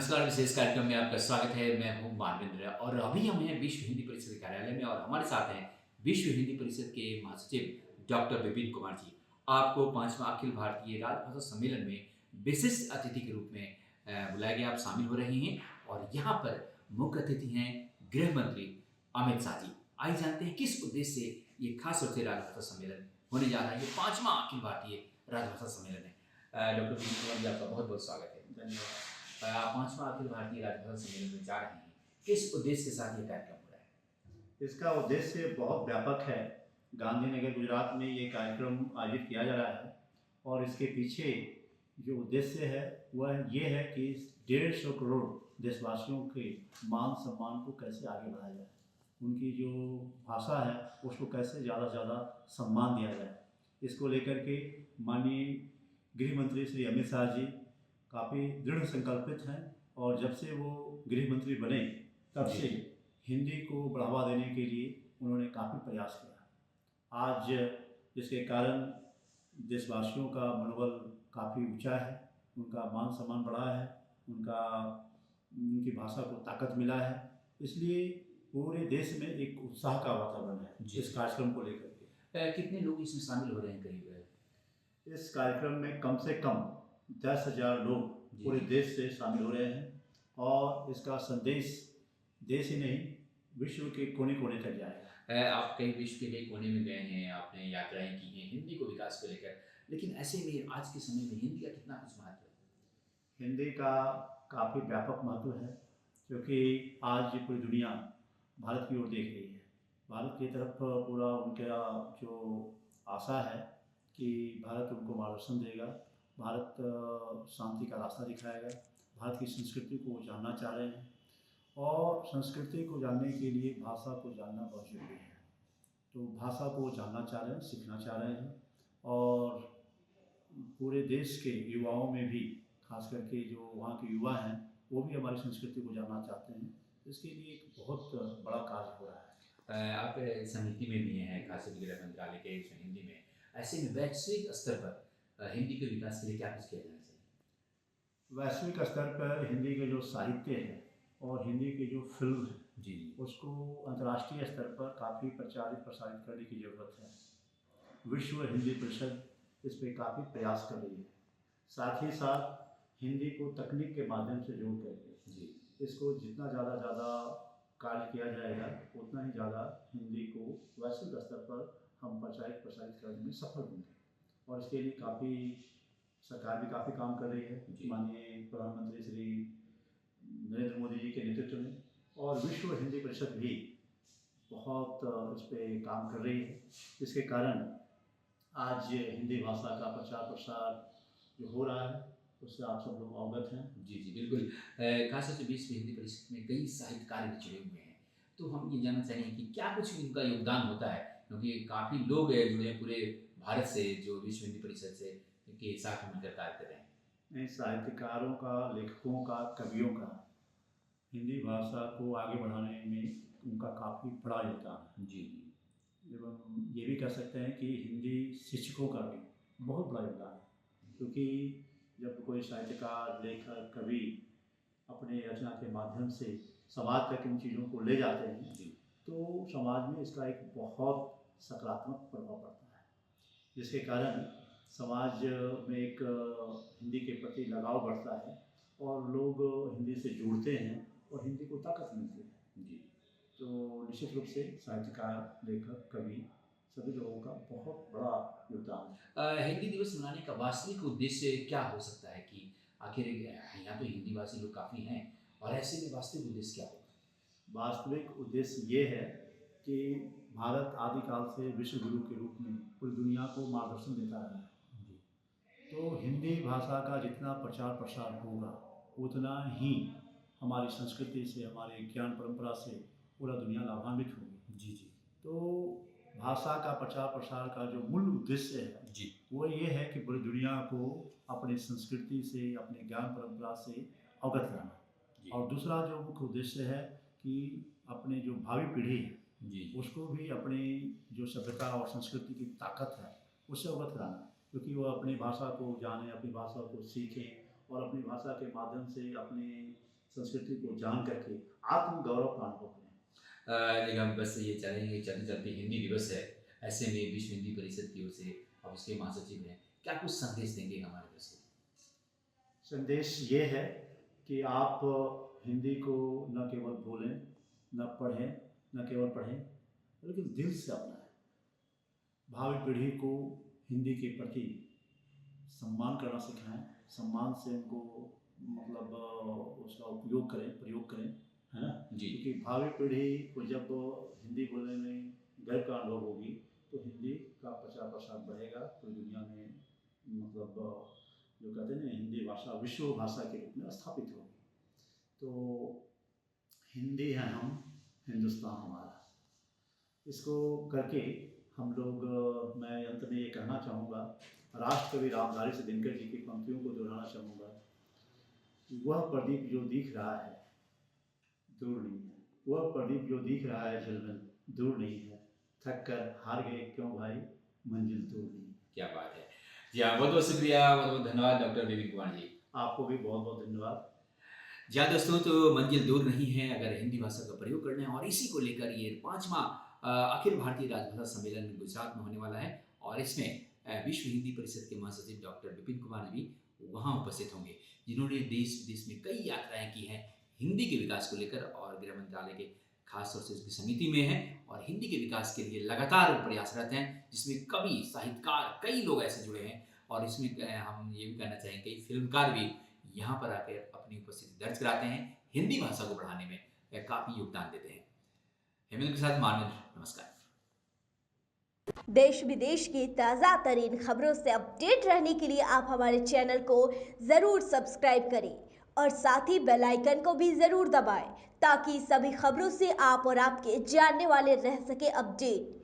नमस्कार, विशेष कार्यक्रम में आपका स्वागत है। मैं हूँ मानवेंद्र और अभी हम हैं विश्व हिंदी परिषद कार्यालय में और हमारे साथ हैं विश्व हिंदी परिषद के महासचिव डॉक्टर विपिन कुमार जी। आपको 5वां अखिल भारतीय राजभाषा सम्मेलन में विशिष्ट अतिथि के रूप में बुलाया गया। आप शामिल हो रहे हैं और यहाँ पर मुख्य अतिथि हैं गृह मंत्री अमित शाह जी। आइए जानते हैं किस उद्देश्य से ये खास रूप से राजभाषा सम्मेलन होने जा रहा है। ये 5वां अखिल भारतीय राजभाषा सम्मेलन है। डॉक्टर विपिन कुमार जी, आपका बहुत बहुत स्वागत है। धन्यवाद। आप 5वां अखिल भारतीय राजभाषा सम्मेलन में जा रहे हैं, किस उद्देश्य के साथ ये कार्यक्रम हो रहा है? इसका उद्देश्य बहुत व्यापक है। गांधीनगर गुजरात में ये कार्यक्रम आयोजित किया जा रहा है और इसके पीछे जो उद्देश्य है वह ये है कि 150 करोड़ देशवासियों के मान सम्मान को कैसे आगे बढ़ाया जाए, उनकी जो भाषा है उसको कैसे ज़्यादा से ज़्यादा सम्मान दिया जाए। इसको लेकर के माननीय गृह मंत्री श्री अमित शाह जी काफ़ी दृढ़ संकल्पित हैं और जब से वो गृह मंत्री बने तब से हिंदी को बढ़ावा देने के लिए उन्होंने काफ़ी प्रयास किया। आज जिसके कारण देशवासियों का मनोबल काफ़ी ऊंचा है, उनका मान सम्मान बढ़ा है, उनकी भाषा को ताकत मिला है। इसलिए पूरे देश में एक उत्साह का वातावरण है इस कार्यक्रम को लेकर के। कितने लोग इसमें शामिल हो रहे हैं करीब? इस कार्यक्रम में कम से कम 10,000 लोग पूरे देश से शामिल हो रहे हैं और इसका संदेश देश ही नहीं विश्व के कोने कोने तक जाएगा। आप कई विश्व के कई कोने में गए हैं, आपने यात्राएं की हैं हिंदी को विकास को लेकर, लेकिन ऐसे में आज के समय में हिंदी का कितना कुछ महत्व है? हिंदी का काफ़ी व्यापक महत्व है क्योंकि आज पूरी दुनिया भारत की ओर देख रही है। भारत की तरफ पूरा उनका जो आशा है कि भारत उनको मार्गदर्शन देगा, भारत शांति का रास्ता दिखाएगा, भारत की संस्कृति को जानना चाह रहे हैं और संस्कृति को जानने के लिए भाषा को जानना बहुत जरूरी है। तो भाषा को जानना चाह रहे हैं, सीखना चाह रहे हैं और पूरे देश के युवाओं में भी, खास करके जो वहाँ के युवा हैं वो भी हमारी संस्कृति को जानना चाहते हैं। इसके लिए एक बहुत बड़ा कार्य हो रहा है। आप समिति में भी हैं, खासकर गृह मंत्रालय के हिंदी में। ऐसे में वैश्विक स्तर पर हिंदी के विकास के लिए क्या कुछ किया जाना चाहिए? वैश्विक स्तर पर हिंदी के जो साहित्य है और हिंदी की जो फिल्म है जी उसको अंतर्राष्ट्रीय स्तर पर काफ़ी प्रचारित प्रसारित करने की ज़रूरत है। विश्व हिंदी परिषद इस पर काफ़ी प्रयास कर रही है। साथ ही साथ हिंदी को तकनीक के माध्यम से जोड़ करके इसको जितना ज़्यादा कार्य किया जाएगा उतना ही ज़्यादा हिंदी को वैश्विक स्तर पर हम प्रसारित करने में सफल होंगे और इसके लिए काफ़ी सरकार भी काफ़ी काम कर रही है। माननीय प्रधानमंत्री श्री नरेंद्र मोदी जी के नेतृत्व में और विश्व हिंदी परिषद भी बहुत इस पर काम कर रही है। इसके कारण आज हिंदी भाषा का प्रचार प्रसार जो हो रहा है उससे आप सब लोग अवगत हैं। जी बिल्कुल। खासतौर से विश्व हिंदी परिषद में कई साहित्यकार भी जुड़े हुए हैं, तो हम ये जानना चाहेंगे कि क्या कुछ इनका योगदान होता है, क्योंकि काफ़ी लोग जुड़े हैं पूरे भारत से जो विश्व हिंदी परिषद से के साथ मिलकर कार्य कर रहे हैं। साहित्यकारों का, लेखकों का, कवियों का हिंदी भाषा को आगे बढ़ाने में उनका काफ़ी बड़ा योगदान है। जी एवं ये भी कह सकते हैं कि हिंदी शिक्षकों का भी बहुत बड़ा योगदान है, क्योंकि जब कोई साहित्यकार, लेखक, कवि अपने रचना के माध्यम से समाज तक इन चीज़ों को ले जाते हैं तो समाज में इसका एक बहुत सकारात्मक प्रभाव पड़ता है, जिसके कारण समाज में एक हिंदी के प्रति लगाव बढ़ता है और लोग हिंदी से जुड़ते हैं और हिंदी को ताकत मिलती है। तो निश्चित रूप से साहित्यकार, लेखक, कवि सभी लोगों का बहुत बड़ा योगदान है। हिंदी दिवस मनाने का वास्तविक उद्देश्य क्या हो सकता है कि आखिर यहाँ तो हिंदी भाषी लोग काफ़ी हैं और ऐसे में वास्तविक उद्देश्य क्या होगा? वास्तविक उद्देश्य ये है कि भारत आदिकाल से विश्व गुरु के रूप में पूरी दुनिया को मार्गदर्शन देता रहा है। तो हिंदी भाषा का जितना प्रचार प्रसार होगा उतना ही हमारी संस्कृति से, हमारे ज्ञान परंपरा से पूरा दुनिया लाभान्वित होगी। तो भाषा का प्रचार प्रसार का जो मूल उद्देश्य है वो ये है कि पूरी दुनिया को अपनी संस्कृति से, अपने ज्ञान परंपरा से अवगत कराना। और दूसरा जो मुख्य उद्देश्य है कि अपने जो भावी पीढ़ी है उसको भी अपनी जो सभ्यता और संस्कृति की ताकत है उससे अवगत कराना, क्योंकि वो अपनी भाषा को जाने, अपनी भाषा को सीखें और अपनी भाषा के माध्यम से अपने संस्कृति को जान करके आत्मगौरव का अनुभव करें। लेकिन हम बस ये चाहेंगे, चलते चलते हिंदी दिवस है, ऐसे में विश्व हिंदी परिषद की ओर से आप उसके महासचिव हैं, क्या कुछ संदेश देंगे हमारे देश को? संदेश ये है कि आप हिंदी को न केवल बोलें, न पढ़ें, न केवल पढ़ें, लेकिन दिल से अपनाएं। भावी पीढ़ी को हिंदी के प्रति सम्मान करना सिखाएं, सम्मान से उनको मतलब उसका उपयोग करें, प्रयोग करें, है ना? जी। क्योंकि भावी पीढ़ी को जब हिंदी बोलने में गर्व का अनुभव होगी तो हिंदी का प्रचार प्रसार बढ़ेगा, पूरी दुनिया में मतलब जो कहते हैं ना, हिंदी भाषा विश्व भाषा के रूप में स्थापित होगी। तो हिंदी है हम, हिंदुस्तान हमारा। इसको करके हम लोग मैं अंत में ये कहना चाहूँगा, राष्ट्रकवि रामधारी सिंह दिनकर जी की पंक्तियों को दोहराना चाहूँगा कि वह प्रदीप जो दिख रहा है दूर नहीं है, वह प्रदीप जो दिख रहा है झलमल दूर नहीं है, थक कर हार गए क्यों भाई, मंजिल दूर नहीं है। क्या बात है। जी हाँ, बहुत बहुत शुक्रिया, बहुत बहुत धन्यवाद डॉक्टर विपिन कुमार जी। आपको भी बहुत बहुत धन्यवाद। जी हाँ दोस्तों, तो मंजिल दूर नहीं है अगर हिंदी भाषा का प्रयोग करना है, और इसी को लेकर ये 5वां अखिल भारतीय राजभाषा सम्मेलन गुजरात में होने वाला है, और इसमें विश्व हिंदी परिषद के महासचिव डॉक्टर विपिन कुमार जी वहाँ उपस्थित होंगे, जिन्होंने देश विदेश में कई यात्राएं की हैं हिंदी के विकास को लेकर, और गृह मंत्रालय के खास तौर से उसकी समिति में है और हिंदी के विकास के लिए लगातार प्रयासरत हैं, जिसमें कवि, साहित्यकार, कई लोग ऐसे जुड़े हैं, और इसमें हम ये भी कहना चाहेंगे कई फिल्मकार भी यहाँ पर आकर अपनी उपस्थिति दर्ज कराते हैं, हिंदी भाषा को बढ़ाने में काफ़ी योगदान देते हैं। हेमेंद्र के साथ मानवेंद्र, नमस्कार। देश विदेश की ताज़ा तरीन खबरों से अपडेट रहने के लिए आप हमारे चैनल को ज़रूर सब्सक्राइब करें और साथ ही बेल आइकन को भी ज़रूर दबाएं, ताकि सभी खबरों से आप और आपके जानने वाले रह सके अपडेट।